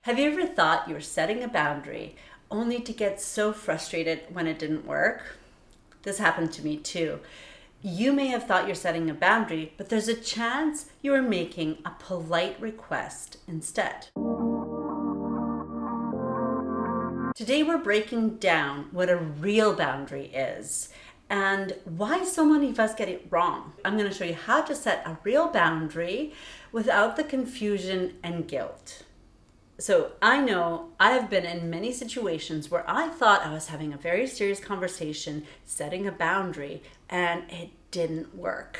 Have you ever thought you were setting a boundary only to get so frustrated when it didn't work? This happened to me too. You may have thought you're setting a boundary, but there's a chance you are making a polite request instead. Today we're breaking down what a real boundary is and why so many of us get it wrong. I'm going to show you how to set a real boundary without the confusion and guilt. So I know I have been in many situations where I thought I was having a very serious conversation, setting a boundary, and it didn't work.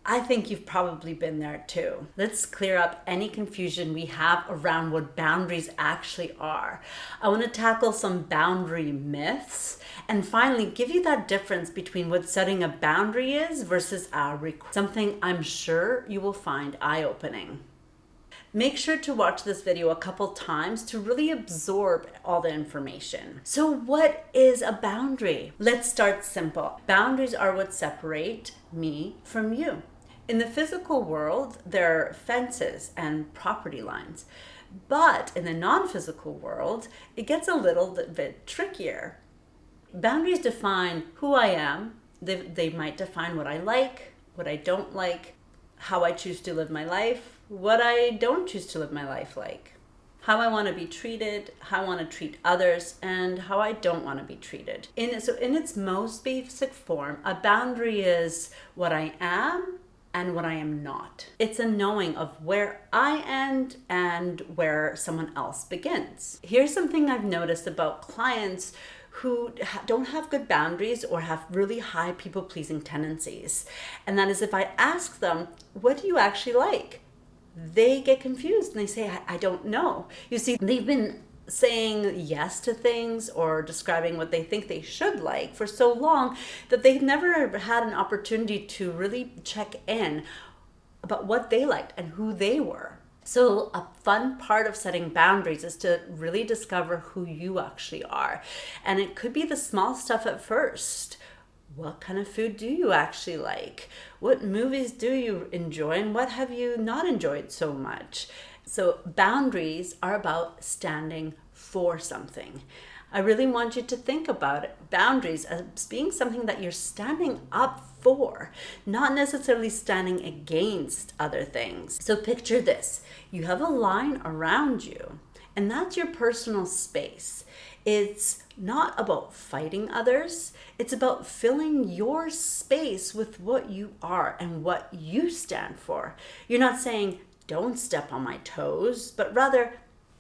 I think you've probably been there too. Let's clear up any confusion we have around what boundaries actually are. I want to tackle some boundary myths and finally give you that difference between what setting a boundary is versus a request, something I'm sure you will find eye-opening. Make sure to watch this video a couple times to really absorb all the information. So what is a boundary? Let's start simple. Boundaries are what separate me from you. In the physical world, there are fences and property lines. But in the non-physical world, it gets a little bit trickier. Boundaries define who I am. They might define what I like, what I don't like, how I choose to live my life, what I don't choose to live my life like, how I want to be treated, how I want to treat others, and how I don't want to be treated. In its most basic form, a boundary is what I am and what I am not. It's a knowing of where I end and where someone else begins. Here's something I've noticed about clients who don't have good boundaries or have really high people-pleasing tendencies. And that is, if I ask them, what do you actually like? They get confused and they say, I don't know. You see, they've been saying yes to things or describing what they think they should like for so long that they've never had an opportunity to really check in about what they liked and who they were. So a fun part of setting boundaries is to really discover who you actually are. And it could be the small stuff at first. What kind of food do you actually like? What movies do you enjoy and what have you not enjoyed so much? So boundaries are about standing for something. I really want you to think about it. Boundaries as being something that you're standing up for, not necessarily standing against other things. So picture this. You have a line around you, and that's your personal space. It's not about fighting others. It's about filling your space with what you are and what you stand for. You're not saying, don't step on my toes, but rather,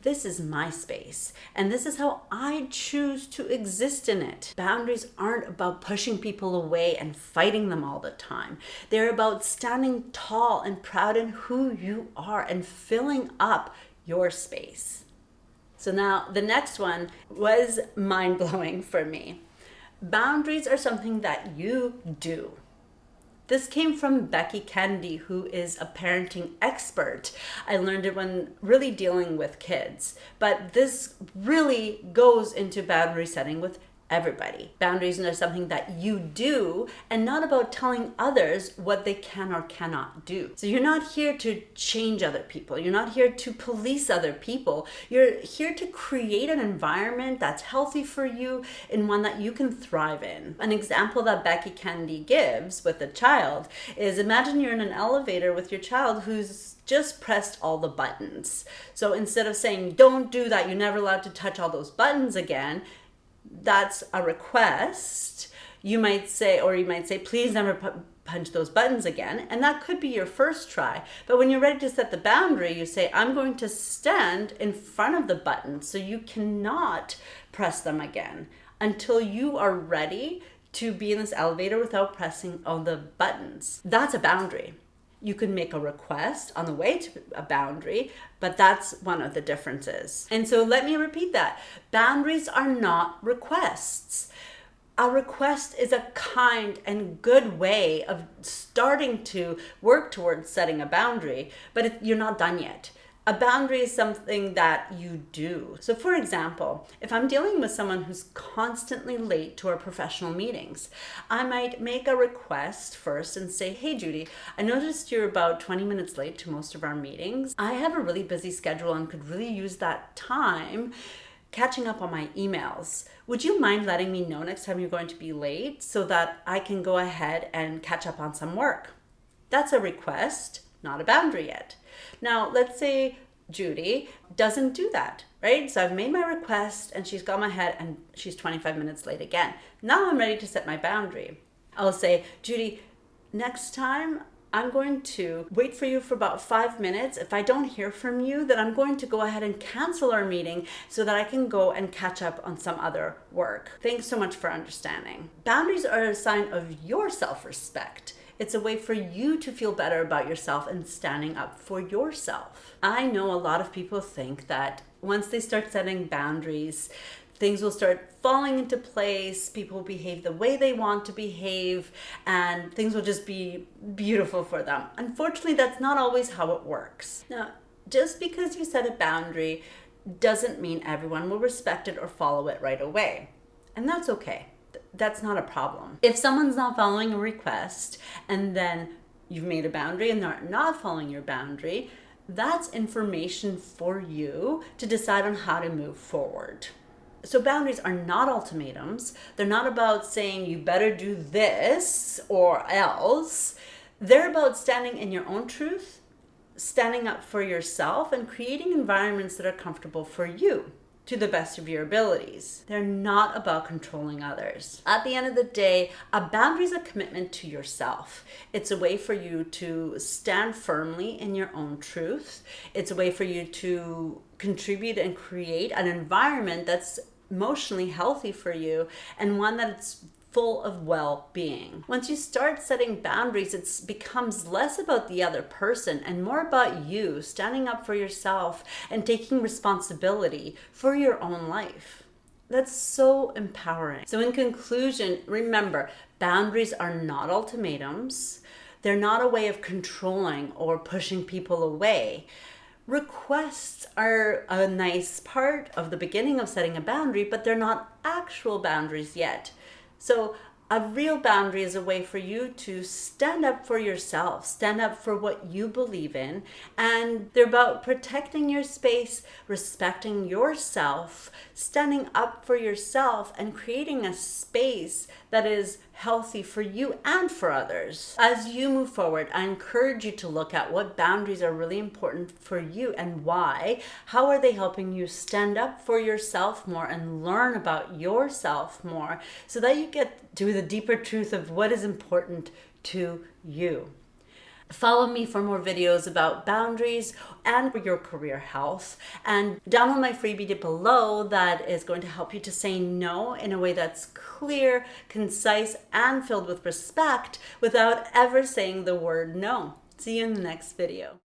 this is my space, and this is how I choose to exist in it. Boundaries aren't about pushing people away and fighting them all the time. They're about standing tall and proud in who you are and filling up your space. So now the next one was mind-blowing for me. Boundaries are something that you do. This came from Becky Kennedy, who is a parenting expert. I learned it when really dealing with kids, but this really goes into boundary setting with everybody. Boundaries are something that you do and not about telling others what they can or cannot do. So you're not here to change other people. You're not here to police other people. You're here to create an environment that's healthy for you and one that you can thrive in. An example that Becky Kennedy gives with a child is, imagine you're in an elevator with your child who's just pressed all the buttons. So instead of saying, don't do that, you're never allowed to touch all those buttons again, that's a request. You might say, please never punch those buttons again. And that could be your first try. But when you're ready to set the boundary, you say, I'm going to stand in front of the buttons so you cannot press them again until you are ready to be in this elevator without pressing all the buttons. That's a boundary. You can make a request on the way to a boundary, but that's one of the differences. And so let me repeat that. Boundaries are not requests. A request is a kind and good way of starting to work towards setting a boundary, but you're not done yet. A boundary is something that you do. So for example, if I'm dealing with someone who's constantly late to our professional meetings, I might make a request first and say, hey Judy, I noticed you're about 20 minutes late to most of our meetings. I have a really busy schedule and could really use that time catching up on my emails. Would you mind letting me know next time you're going to be late so that I can go ahead and catch up on some work? That's a request, not a boundary yet. Now, let's say Judy doesn't do that, right? So I've made my request and she's gone ahead and she's 25 minutes late again. Now I'm ready to set my boundary. I'll say, Judy, next time I'm going to wait for you for about 5 minutes. If I don't hear from you, then I'm going to go ahead and cancel our meeting so that I can go and catch up on some other work. Thanks so much for understanding. Boundaries are a sign of your self-respect. It's a way for you to feel better about yourself and standing up for yourself. I know a lot of people think that once they start setting boundaries, things will start falling into place, people will behave the way they want to behave, and things will just be beautiful for them. Unfortunately, that's not always how it works. Now, just because you set a boundary doesn't mean everyone will respect it or follow it right away. And that's okay. That's not a problem. If someone's not following a request and then you've made a boundary and they're not following your boundary, that's information for you to decide on how to move forward. So boundaries are not ultimatums. They're not about saying you better do this or else. They're about standing in your own truth, standing up for yourself, and creating environments that are comfortable for you to the best of your abilities. They're not about controlling others. At the end of the day, a boundary is a commitment to yourself. It's a way for you to stand firmly in your own truth. It's a way for you to contribute and create an environment that's emotionally healthy for you and one that's full of well-being. Once you start setting boundaries, it becomes less about the other person and more about you standing up for yourself and taking responsibility for your own life. That's so empowering. So in conclusion, remember, boundaries are not ultimatums. They're not a way of controlling or pushing people away. Requests are a nice part of the beginning of setting a boundary, but they're not actual boundaries yet. So a real boundary is a way for you to stand up for yourself, stand up for what you believe in, and they're about protecting your space, respecting yourself, standing up for yourself, and creating a space that is healthy for you and for others. As you move forward, I encourage you to look at what boundaries are really important for you and why. How are they helping you stand up for yourself more and learn about yourself more so that you get to the deeper truth of what is important to you. Follow me for more videos about boundaries and your career health, and download my freebie below that is going to help you to say no in a way that's clear, concise, and filled with respect without ever saying the word no. See you in the next video.